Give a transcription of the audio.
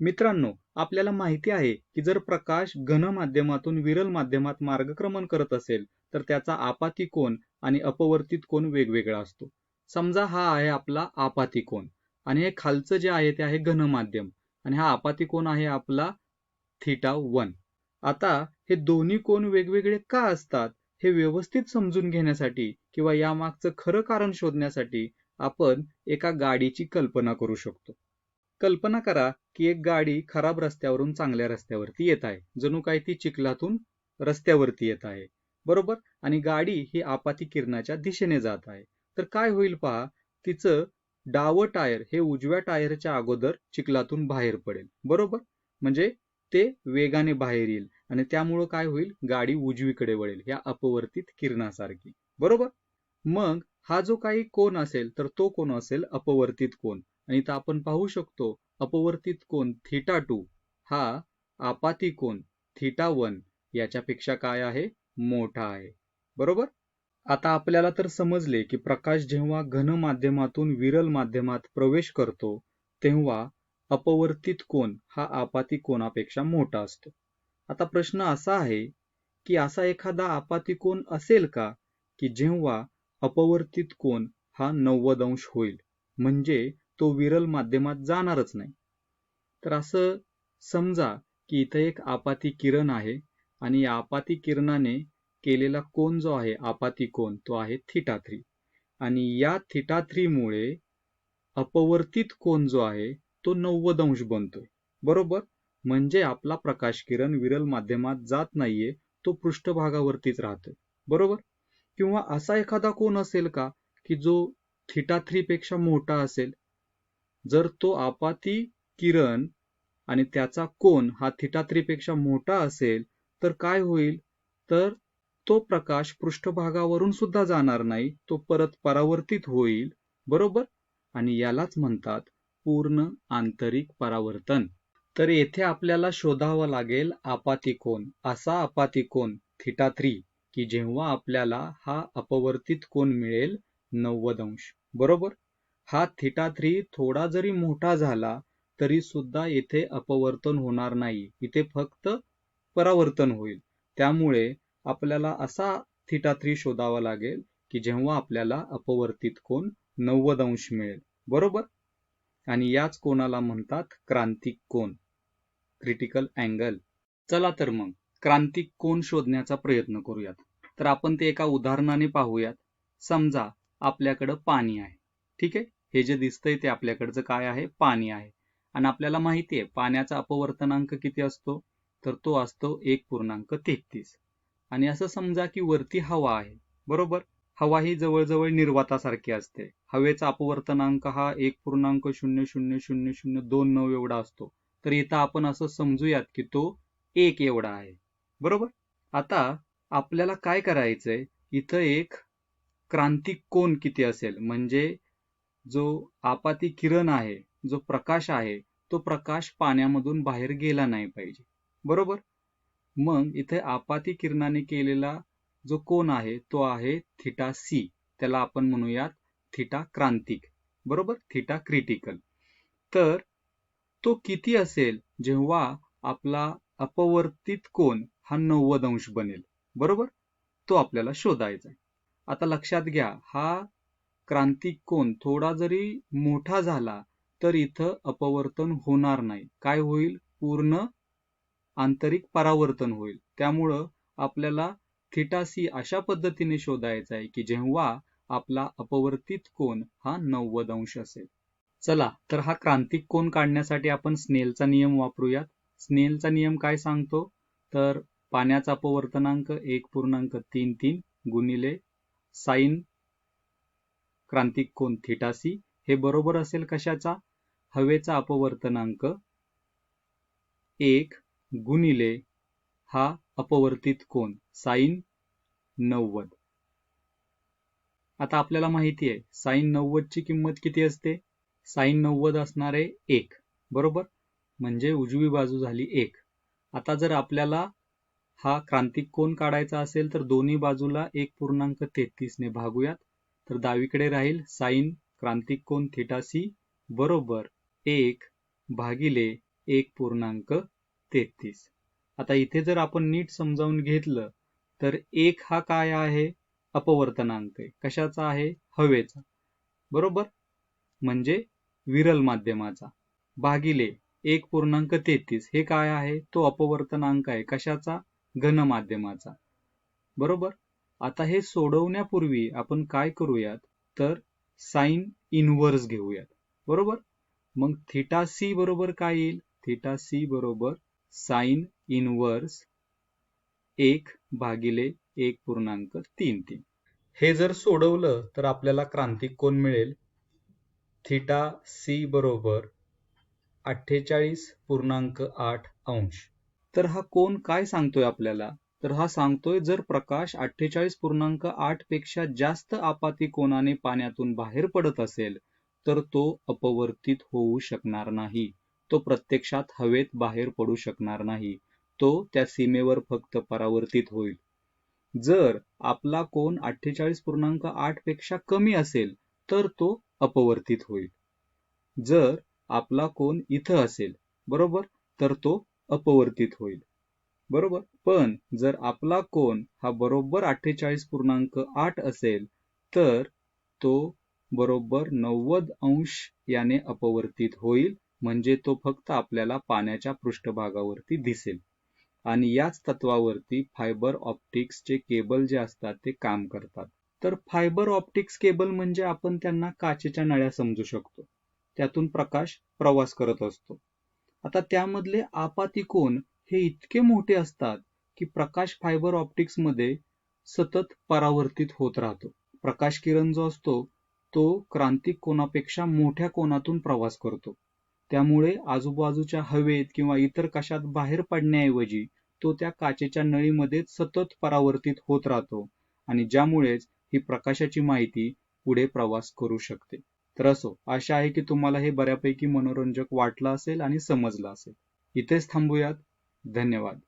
मित्रांनो, आपल्याला माहिती आहे की जर प्रकाश घन माध्यमातून विरल माध्यमात मार्गक्रमण करत असेल तर त्याचा आपाती कोन आणि अपवर्तित कोन वेगवेगळा असतो. समजा हा आहे आपला आपाती कोन आणि हे खालचं जे आहे ते आहे घन माध्यम आणि हा आपाती कोन आहे आपला θ1. आता हे दोन्ही कोन वेगवेगळे का असतात हे व्यवस्थित समजून घेण्यासाठी किंवा यामागचं खरं कारण शोधण्यासाठी आपण एका गाडीची कल्पना करू शकतो. कल्पना करा की एक गाडी खराब रस्त्यावरून चांगल्या रस्त्यावरती येत आहे. जणू काही ती चिखलातून रस्त्यावरती येत आहे, बरोबर. आणि गाडी ही आपाती किरणाच्या दिशेने जात आहे. तर काय होईल पहा, तिचं डावं टायर हे उजव्या टायरच्या अगोदर चिखलातून बाहेर पडेल, बरोबर. म्हणजे ते वेगाने बाहेर येईल आणि त्यामुळे काय होईल, गाडी उजवीकडे वळेल या अपवर्तित किरणासारखी, बरोबर. मग हा जो काही कोन असेल तर तो कोन असेल अपवर्तित कोन. आणि इथं आपण पाहू शकतो अपवर्तित कोन θ2 हा आपाती कोन θ1 याच्यापेक्षा काय आहे, मोठा आहे, बरोबर. आता आपल्याला तर समजले की प्रकाश जेव्हा घन माध्यमातून विरल माध्यमात प्रवेश करतो तेव्हा अपवर्तित कोन हा आपाती कोनापेक्षा मोठा असतो. आता प्रश्न असा आहे की असा एखादा आपाती कोन असेल का की जेव्हा अपवर्तित कोन हा 90 अंश होईल, म्हणजे तो विरल माध्यमात जाणारच नाही. तर असं समजा की इथं एक आपाती किरण आहे आणि या आपाती किरणाने केलेला कोन जो आहे आपाती कोन तो आहे θ3 आणि या θ3 मुळे अपवर्तित कोन जो आहे तो 90 अंश बनतोय, बरोबर. म्हणजे आपला प्रकाश किरण विरल माध्यमात जात नाहीये, तो पृष्ठभागावरतीच राहतोय, बरोबर. किंवा असा एखादा कोन असेल का की जो θ3 पेक्षा मोठा असेल. जर तो आपाती किरण आणि त्याचा कोन हा θ3 पेक्षा मोठा असेल तर काय होईल, तर तो प्रकाश पृष्ठभागावरून सुद्धा जाणार नाही, तो परत परावर्तित होईल, बरोबर. आणि यालाच म्हणतात पूर्ण आंतरिक परावर्तन. तर येथे आपल्याला शोधावा लागेल आपाती कोन, असा आपाती कोन θ3 की जेव्हा आपल्याला हा अपवर्तित कोन मिळेल 90 अंश, बरोबर. हा θ3 थोडा जरी मोठा झाला तरी सुद्धा येथे अपवर्तन होणार नाही, इथे फक्त परावर्तन होईल. त्यामुळे आपल्याला असा θ3 शोधावा लागेल की जेव्हा आपल्याला अपवर्तित कोन 90 अंश मिळेल, बरोबर. आणि याच कोनाला म्हणतात क्रांतिक कोन, क्रिटिकल अँगल. चला तर मग क्रांतिक कोन शोधण्याचा प्रयत्न करूयात. तर आपण ते एका उदाहरणाने पाहूयात. समजा आपल्याकडं पाणी आहे, ठीक आहे. हे जे दिसतंय ते आपल्याकडचं काय आहे, पाणी आहे. आणि आपल्याला माहिती आहे पाण्याचा अपवर्तनांक किती असतो, तर तो असतो 1.33. आणि असं समजा की वरती हवा आहे, बरोबर. हवा ही जवळजवळ निर्वातासारखी असते. हवेचा अपवर्तनांक हा 1.0000029 एवढा असतो. तर इथं आपण असं समजूयात की तो 1 एवढा आहे, बरोबर. आता आपल्याला काय करायचंय, इथं एक क्रांतिक कोन किती असेल, म्हणजे जो आपाती किरण आहे, जो प्रकाश आहे, तो प्रकाश पाण्यामधून बाहेर गेला नाही पाहिजे, बरोबर. मग इथे आपाती किरणाने केलेला जो कोन आहे तो आहे θc. त्याला आपण म्हणूयात θ क्रांतिक, बरोबर, θ क्रिटिकल. तर तो किती असेल जेव्हा आपला अपवर्तित कोन हा 90 अंश बनेल, बरोबर. तो आपल्याला शोधायचा आहे. आता लक्षात घ्या, हा क्रांतिक कोन थोडा जरी मोठा झाला तर इथं अपवर्तन होणार नाही. काय होईल, पूर्ण आंतरिक परावर्तन होईल. त्यामुळं आपल्याला θc अशा पद्धतीने शोधायचा आहे की जेव्हा आपला अपवर्तित कोन हा 90 अंश असेल. चला तर हा क्रांतिक कोन काढण्यासाठी आपण स्नेलचा नियम वापरूयात. स्नेलचा नियम काय सांगतो, तर पाण्याचा अपवर्तनांक 1.33 गुणिले साइन क्रांतिक कोन θc हे बरोबर असेल कशाचा, हवेचा अपवर्तनांक 1 गुणिले हा अपवर्तित कोन साइन 90. आता आपल्याला माहिती आहे साइन 90 ची किंमत किती असते, साइन 90 असणार आहे 1, बरोबर. म्हणजे उजवी बाजू झाली 1. आता जर आपल्याला हा क्रांतिक कोन काढायचा असेल तर दोन्ही बाजूला 1.33 ने भागूयात. तर डावीकडे राहील साइन क्रांतिक कोन θc बरोबर 1 भागिले 1.33. आता इथे जर आपण नीट समजावून घेतलं तर 1 हा काय आहे? अपवर्तनांक आहे. कशाचा आहे? हवेचा. बरोबर? म्हणजे विरल माध्यमाचा. भागिले 1.33 हे काय आहे? तो अपवर्तनांक आहे. कशाचा? घन माध्यमाचा. बरोबर? आता हे सोडवण्यापूर्वी आपण काय करूयात तर साइन इनव्हर्स घेऊयात. बरोबर? मग थिटा सी बरोबर काय येईल? थिटा सी बरोबर साइन इनव्हर्स 1/1.33. हे जर सोडवलं तर आपल्याला क्रांतिक कोन मिळेल थिटा सी बरोबर 48.8 अंश. तर हा कोन काय सांगतोय आपल्याला? तर हा सांगतोय जर प्रकाश 48.8 पेक्षा जास्त आपाती कोनाने पाण्यातून बाहेर पडत असेल तर तो अपवर्तित होऊ शकणार नाही. तो प्रत्यक्षात हवेत बाहेर पडू शकणार नाही. तो त्या सीमेवर फक्त परावर्तित होईल. जर आपला कोन 48.8 पेक्षा कमी असेल तर तो अपवर्तित होईल. जर आपला कोन इथं असेल बरोबर तर तो अपवर्तित होईल. बरोबर? पण जर आपला कोन हा बरोबर 48.8 असेल तर तो बरोबर 90 अंश याने अपवर्तित होईल. म्हणजे तो फक्त आपल्याला पाण्याच्या पृष्ठभागावरती दिसेल. आणि याच तत्वावरती फायबर ऑप्टिक्सचे केबल जे असतात ते काम करतात. तर फायबर ऑप्टिक्स केबल म्हणजे आपण त्यांना काचेच्या नळ्या समजू शकतो. त्यातून प्रकाश प्रवास करत असतो. आता त्यामधले आपाती कोन हे इतके मोठे असतात की प्रकाश फायबर ऑप्टिक्स मध्ये सतत परावर्तित होत राहतो. प्रकाश किरण जो असतो तो क्रांतिक कोनापेक्षा मोठ्या कोनातून प्रवास करतो. त्यामुळे आजूबाजूच्या हवेत किंवा इतर कशात बाहेर पडण्याऐवजी तो त्या काचेच्या नळीमध्ये सतत परावर्तित होत राहतो आणि ज्यामुळेच ही प्रकाशाची माहिती पुढे प्रवास करू शकते. तर असो, आशा आहे की तुम्हाला हे बऱ्यापैकी मनोरंजक वाटलं असेल आणि समजलं असेल. इथेच थांबूयात. धन्यवाद.